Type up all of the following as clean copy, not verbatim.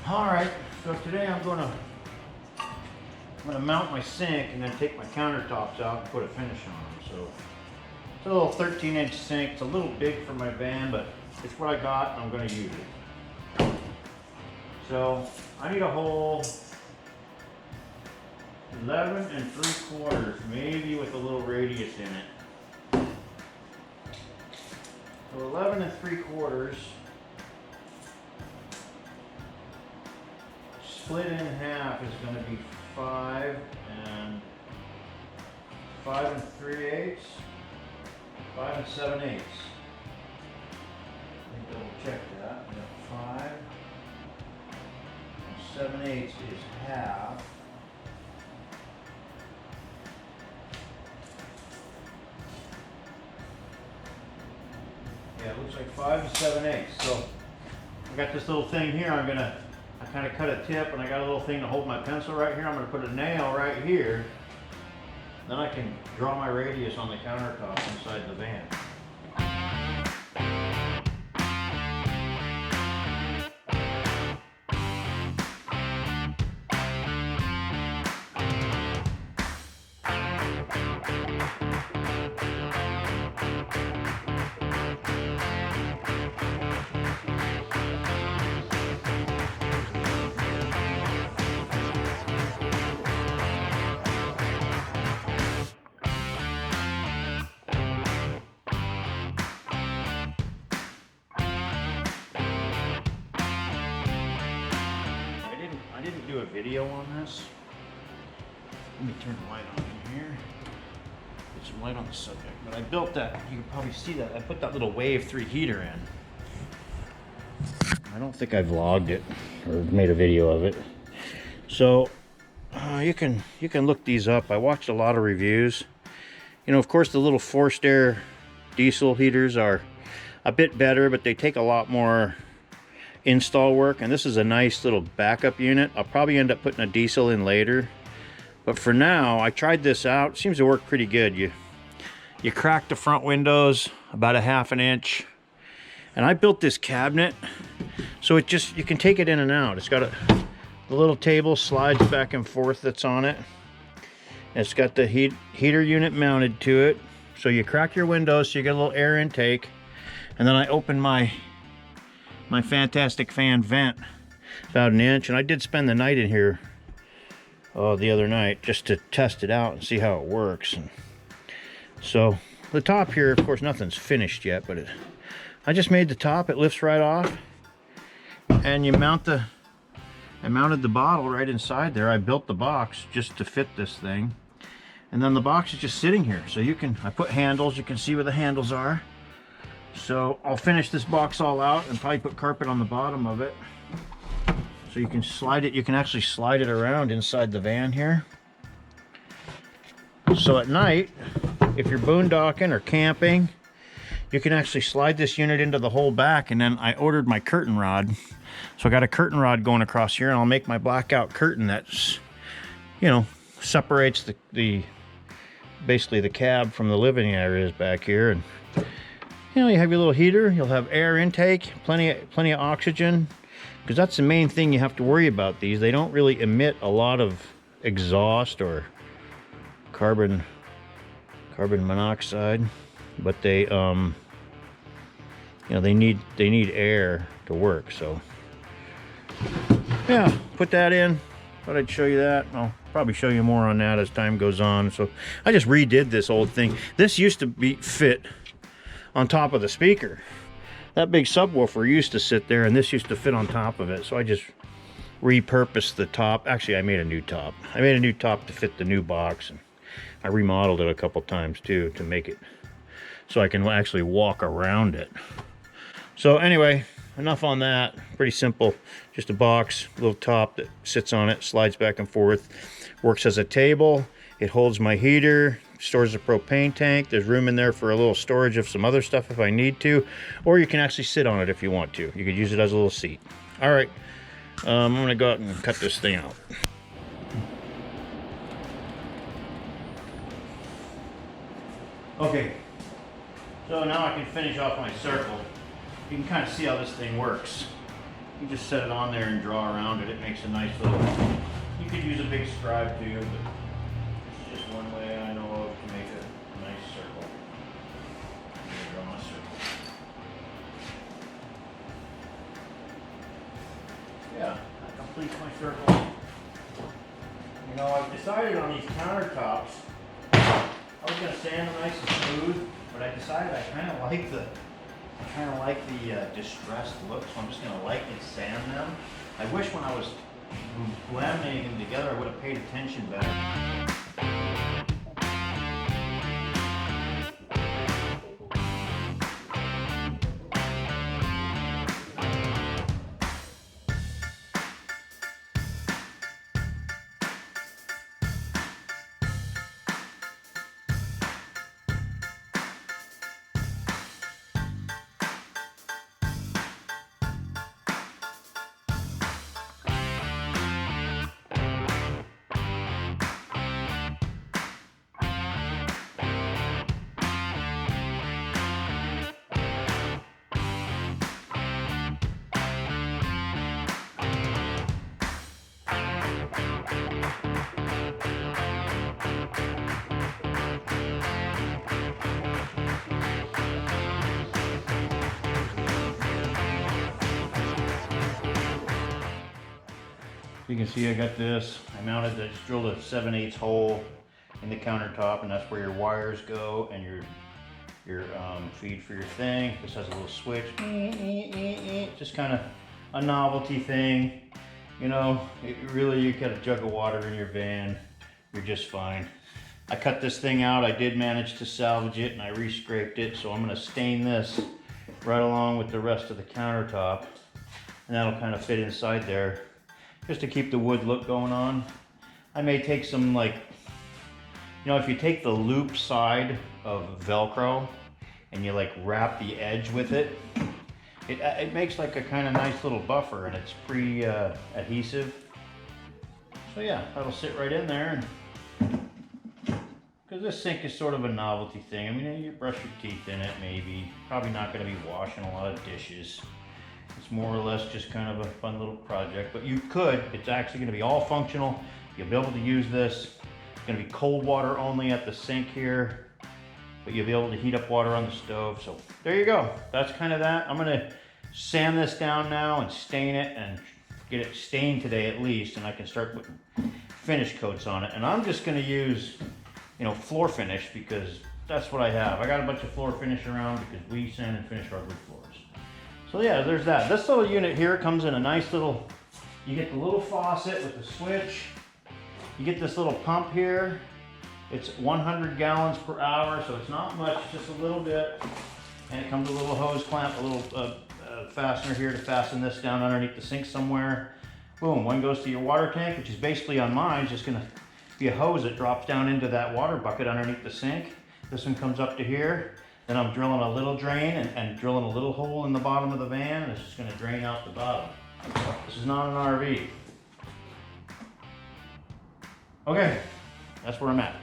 All right, so today I'm gonna mount my sink and then take my countertops out and put a finish on them. So it's a little 13-inch sink. It's a little big for my van, but it's what I got and I'm gonna use it. So I need a hole 11 3/4, maybe with a little radius in it. So 11 3/4. Split in half is going to be 5 3/8, 5 7/8. Let me double check that. We got 5 7/8 is half. Yeah, it looks like 5 7/8. So I got this little thing here. I kind of cut a tip, and I got a little thing to hold my pencil right here. I'm going to put a nail right here. Then I can draw my radius on the countertop inside the van. I didn't do a video on this. Let me turn the light on in here. Get some light on the subject. But I built that, you can probably see that. I put that little Wave 3 heater in. I don't think I vlogged it or made a video of it. So you can look these up. I watched a lot of reviews. You know, of course, the little forced air diesel heaters are a bit better, but they take a lot more install work, and this is a nice little backup unit. I'll probably end up putting a diesel in later, but for now I tried this out. It seems to work pretty good. You crack the front windows about a 1/2 inch, and I built this cabinet so it just, you can take it in and out. It's got the little table slides back and forth that's on it. It's got the heater unit mounted to it, so you crack your windows so you get a little air intake, and then I open my fantastic fan vent about 1 inch, and I did spend the night in here the other night just to test it out and see how it works. And so the top here, of course, nothing's finished yet, but I just made the top. It lifts right off, and I mounted the bottle right inside there. I built the box just to fit this thing, and then the box is just sitting here. So I put handles. You can see where the handles are. So I'll finish this box all out and probably put carpet on the bottom of it. So you can slide it, you can actually slide it around inside the van here. So at night, if you're boondocking or camping, you can actually slide this unit into the whole back. And then I ordered my curtain rod. So I got a curtain rod going across here, and I'll make my blackout curtain that's, you know, separates basically the cab from the living areas back here. And you know, you have your little heater, you'll have air intake, plenty of oxygen, because that's the main thing you have to worry about these. They don't really emit a lot of exhaust or carbon monoxide, but they you know, they need air to work. So yeah, put that in. Thought I'd show you that. I'll probably show you more on that as time goes on. So I just redid this old thing. This used to be fit on top of the speaker. That big subwoofer used to sit there, and this used to fit on top of it. So I just repurposed the top. Actually, I made a new top. I made a new top to fit the new box, and I remodeled it a couple times too to make it so I can actually walk around it. So anyway, enough on that. Pretty simple. Just a box, little top that sits on it, slides back and forth. Works as a table. It holds my heater, stores a propane tank. There's room in there for a little storage of some other stuff if I need to, or you can actually sit on it if you want to. You could use it as a little seat. All right, I'm gonna go out and cut this thing out. Okay, so now I can finish off my circle. You can kind of see how this thing works. You just set it on there and draw around it. It makes a nice little, you could use a big scribe too, but this is just one way I know of to make a nice circle. I'm going to draw my circle. Yeah, that completes my circle. You know, I've decided on these countertops, I was going to sand them nice and smooth, but I decided I kind of like the distressed look, so I'm just going to lightly sand them. I wish when I was laminating them together I would have paid attention better. You can see I got this. I just drilled a 7/8 hole in the countertop, and that's where your wires go and your feed for your thing. This has a little switch. Just kind of a novelty thing. You know, you got a jug of water in your van, you're just fine. I cut this thing out. I did manage to salvage it, and I re-scraped it, so I'm going to stain this right along with the rest of the countertop, and that'll kind of fit inside there, just to keep the wood look going on. I may take some, like, you know, if you take the loop side of Velcro and you like wrap the edge with it, it makes like a kind of nice little buffer, and it's pretty adhesive. So yeah, that'll sit right in there. Because this sink is sort of a novelty thing. I mean, you brush your teeth in it maybe. Probably not going to be washing a lot of dishes. It's more or less just kind of a fun little project, but you could. It's actually going to be all functional. You'll be able to use this. It's going to be cold water only at the sink here, but you'll be able to heat up water on the stove. So there you go. That's kind of that. I'm going to sand this down now and stain it and get it stained today at least, and I can start putting finish coats on it. And I'm just going to use, you know, floor finish, because that's what I have. I got a bunch of floor finish around because we sand and finish hardwood floors. So yeah, there's that. This little unit here comes in a nice little, you get the little faucet with the switch. You get this little pump here. It's 100 gallons per hour, so it's not much, just a little bit. And it comes with a little hose clamp, a little fastener here to fasten this down underneath the sink somewhere. Boom, one goes to your water tank, which is basically on mine, it's just gonna be a hose that drops down into that water bucket underneath the sink. This one comes up to here. Then I'm drilling a little drain and drilling a little hole in the bottom of the van, and it's just gonna drain out the bottom. This is not an RV. Okay, that's where I'm at.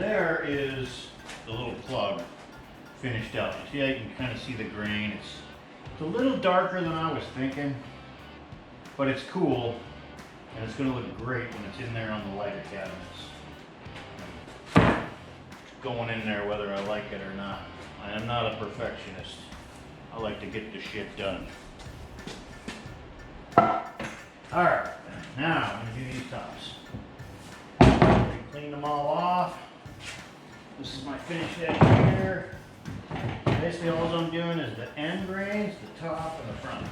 there is the little plug finished out. You see how you can kind of see the grain. It's a little darker than I was thinking, but it's cool, and it's going to look great when it's in there on the lighter cabinets. It's going in there whether I like it or not. I am not a perfectionist. I like to get the shit done. Alright, now I'm going to do these tops. Clean them all off. This is my finished edge here. Basically all I'm doing is the end grains, the top, and the front.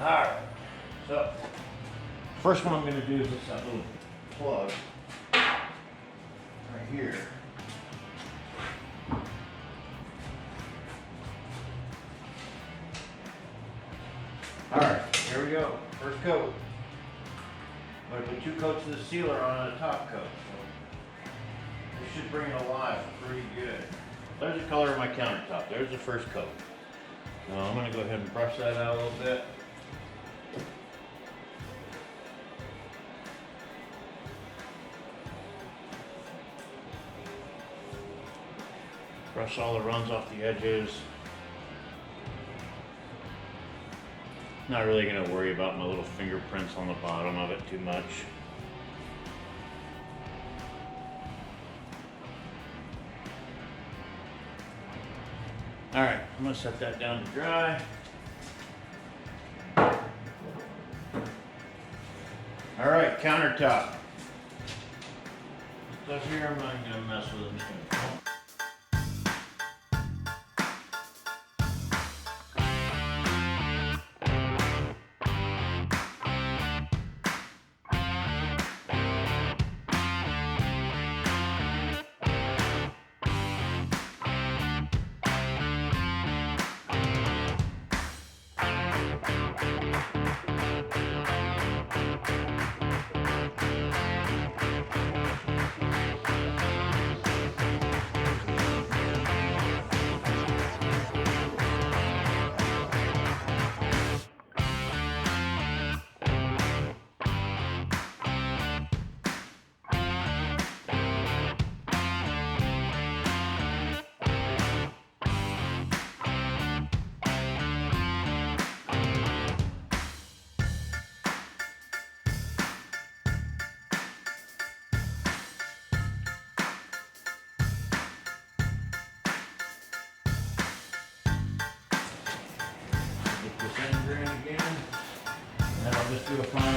Alright, so first one I'm going to do is that little plug right here. Alright, here we go. First coat. I'm going to put 2 coats of the sealer on the top coat. So this should bring it alive pretty good. There's the color of my countertop. There's the first coat. Now I'm going to go ahead and brush that out a little bit. Brush all the runs off the edges. Not really going to worry about my little fingerprints on the bottom of it too much. Alright, I'm going to set that down to dry. Alright, countertop. Stuff here I'm not going to mess with. I'm just going to again, and then I'll just do a final